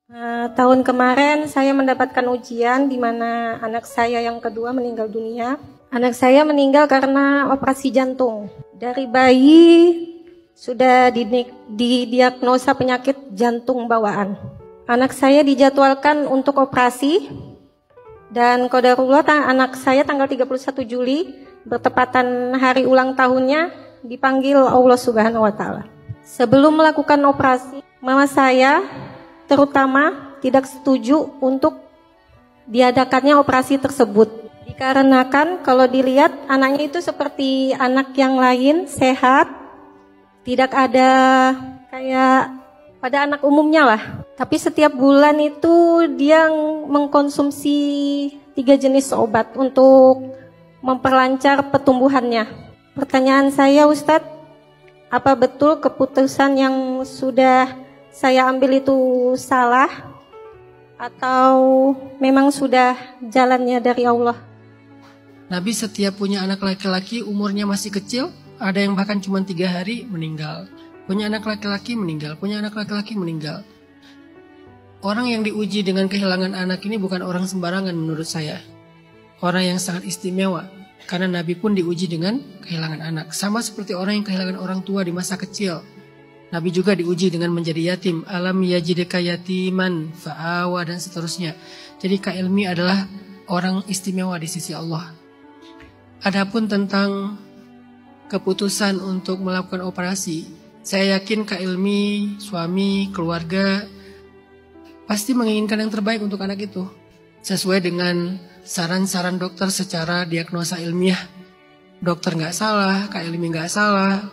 Tahun kemarin saya mendapatkan ujian di mana anak saya yang kedua meninggal dunia. Anak saya meninggal karena operasi jantung. Dari bayi sudah didiagnosa penyakit jantung bawaan. Anak saya dijadwalkan untuk operasi dan qadarullah anak saya tanggal 31 Juli bertepatan hari ulang tahunnya dipanggil Allah Subhanahu wa taala. Sebelum melakukan operasi, mama saya terutama tidak setuju untuk diadakannya operasi tersebut. Dikarenakan kalau dilihat anaknya itu seperti anak yang lain, sehat, tidak ada kayak pada anak umumnya lah. Tapi setiap bulan itu dia mengkonsumsi 3 jenis obat untuk memperlancar pertumbuhannya. Pertanyaan saya, Ustadz, apa betul keputusan yang sudah saya ambil itu salah atau memang sudah jalannya dari Allah? Nabi setiap punya anak laki-laki umurnya masih kecil, ada yang bahkan cuma 3 hari meninggal. Punya anak laki-laki meninggal, punya anak laki-laki meninggal. Orang yang diuji dengan kehilangan anak ini bukan orang sembarangan menurut saya. Orang yang sangat istimewa. Karena Nabi pun diuji dengan kehilangan anak. Sama seperti orang yang kehilangan orang tua di masa kecil. Nabi juga diuji dengan menjadi yatim. Alam yajidka yatiman fa'awa dan seterusnya. Jadi Kak Ilmi adalah orang istimewa di sisi Allah. Adapun tentang keputusan untuk melakukan operasi, saya yakin Kak Ilmi, suami, keluarga pasti menginginkan yang terbaik untuk anak itu. Sesuai dengan saran-saran dokter secara diagnosa ilmiah. Dokter nggak salah, Kak Ilmi nggak salah,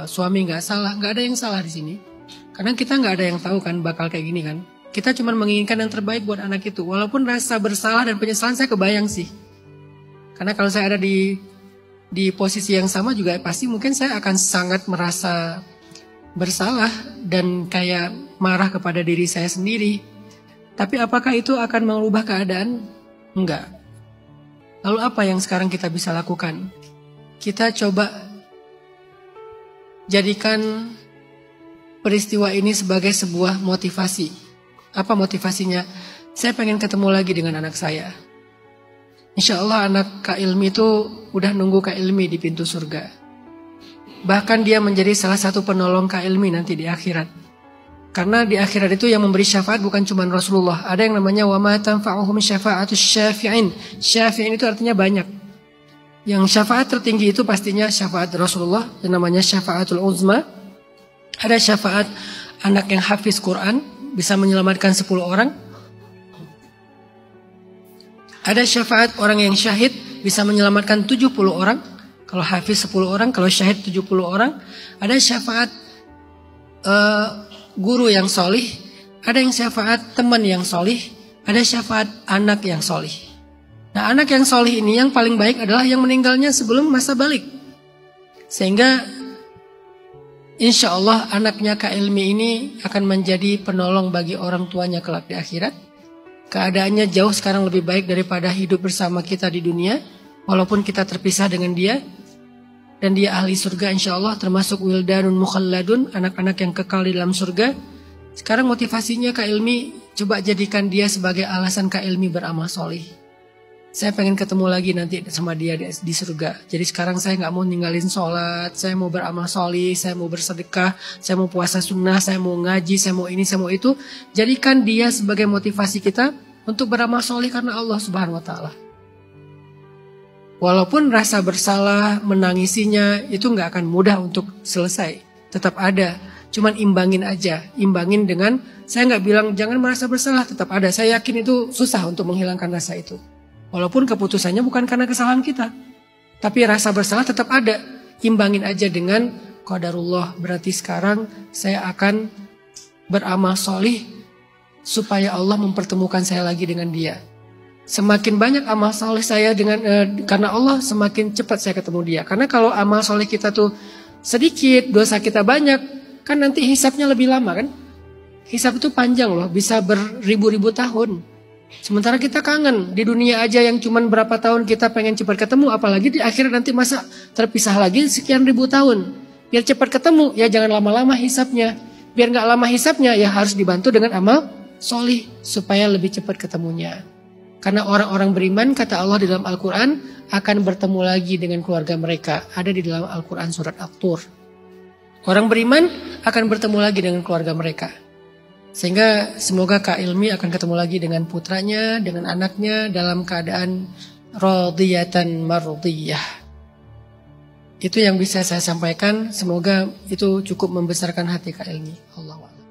suami nggak salah, nggak ada yang salah di sini. Karena kita nggak ada yang tahu kan bakal kayak gini kan. Kita cuma menginginkan yang terbaik buat anak itu. Walaupun rasa bersalah dan penyesalan saya kebayang sih. Karena kalau saya ada di posisi yang sama juga pasti mungkin saya akan sangat merasa bersalah dan kayak marah kepada diri saya sendiri. Tapi apakah itu akan mengubah keadaan? Enggak. Lalu apa yang sekarang kita bisa lakukan? Kita coba jadikan peristiwa ini sebagai sebuah motivasi. Apa motivasinya? Saya pengen ketemu lagi dengan anak saya. Insya Allah anak Kak Ilmi itu udah nunggu Kak Ilmi di pintu surga. Bahkan dia menjadi salah satu penolong Kak Ilmi nanti di akhirat. Karena di akhirat itu yang memberi syafaat bukan cuma Rasulullah. Ada yang namanya wa ma tanfa'uhum syafa'atus syafi'in. Syafi'in itu artinya banyak. Yang syafaat tertinggi itu pastinya syafaat Rasulullah, yang namanya syafaatul uzma. Ada syafaat anak yang hafiz Quran, bisa menyelamatkan 10 orang. Ada syafaat orang yang syahid, bisa menyelamatkan 70 orang. Kalau hafiz 10 orang, kalau syahid 70 orang. Ada syafaat guru yang solih, ada yang syafaat teman yang solih, ada syafaat anak yang solih. Nah anak yang solih ini yang paling baik adalah yang meninggalnya sebelum masa balik. Sehingga insya Allah anaknya Kak Ilmi ini akan menjadi penolong bagi orang tuanya kelak di akhirat. Keadaannya jauh sekarang lebih baik daripada hidup bersama kita di dunia. Walaupun kita terpisah dengan dia. Dan dia ahli surga insya Allah, termasuk wildanun mukhalladun, anak-anak yang kekal di dalam surga. Sekarang motivasinya Kak Ilmi, coba jadikan dia sebagai alasan Kak Ilmi beramal solih. Saya pengen ketemu lagi nanti sama dia di surga. Jadi sekarang saya gak mau ninggalin sholat, saya mau beramal solih, saya mau bersedekah, saya mau puasa sunnah, saya mau ngaji, saya mau ini, saya mau itu. Jadikan dia sebagai motivasi kita untuk beramal solih karena Allah Subhanahu wa ta'ala. Walaupun rasa bersalah, menangisinya itu gak akan mudah untuk selesai. Tetap ada, cuman imbangin aja. Imbangin dengan, saya gak bilang jangan merasa bersalah, tetap ada. Saya yakin itu susah untuk menghilangkan rasa itu. Walaupun keputusannya bukan karena kesalahan kita. Tapi rasa bersalah tetap ada. Imbangin aja dengan qadarullah. Berarti sekarang saya akan beramal solih supaya Allah mempertemukan saya lagi dengan dia. Semakin banyak amal soleh saya karena Allah, semakin cepat saya ketemu dia. Karena kalau amal soleh kita tuh sedikit, dosa kita banyak, kan nanti hisabnya lebih lama kan. Hisab itu panjang loh, bisa beribu-ribu tahun. Sementara kita kangen, di dunia aja yang cuman berapa tahun kita pengen cepat ketemu, apalagi di akhirat nanti masa terpisah lagi sekian ribu tahun. Biar cepat ketemu, ya jangan lama-lama hisabnya. Biar gak lama hisabnya, ya harus dibantu dengan amal solih supaya lebih cepat ketemunya. Karena orang-orang beriman, kata Allah di dalam Al-Quran, akan bertemu lagi dengan keluarga mereka. Ada di dalam Al-Quran surat At-Tur. Orang beriman akan bertemu lagi dengan keluarga mereka. Sehingga semoga Kak Ilmi akan ketemu lagi dengan putranya, dengan anaknya dalam keadaan radiyatan mardiyah. Itu yang bisa saya sampaikan. Semoga itu cukup membesarkan hati Kak Ilmi. Allahu a'lam.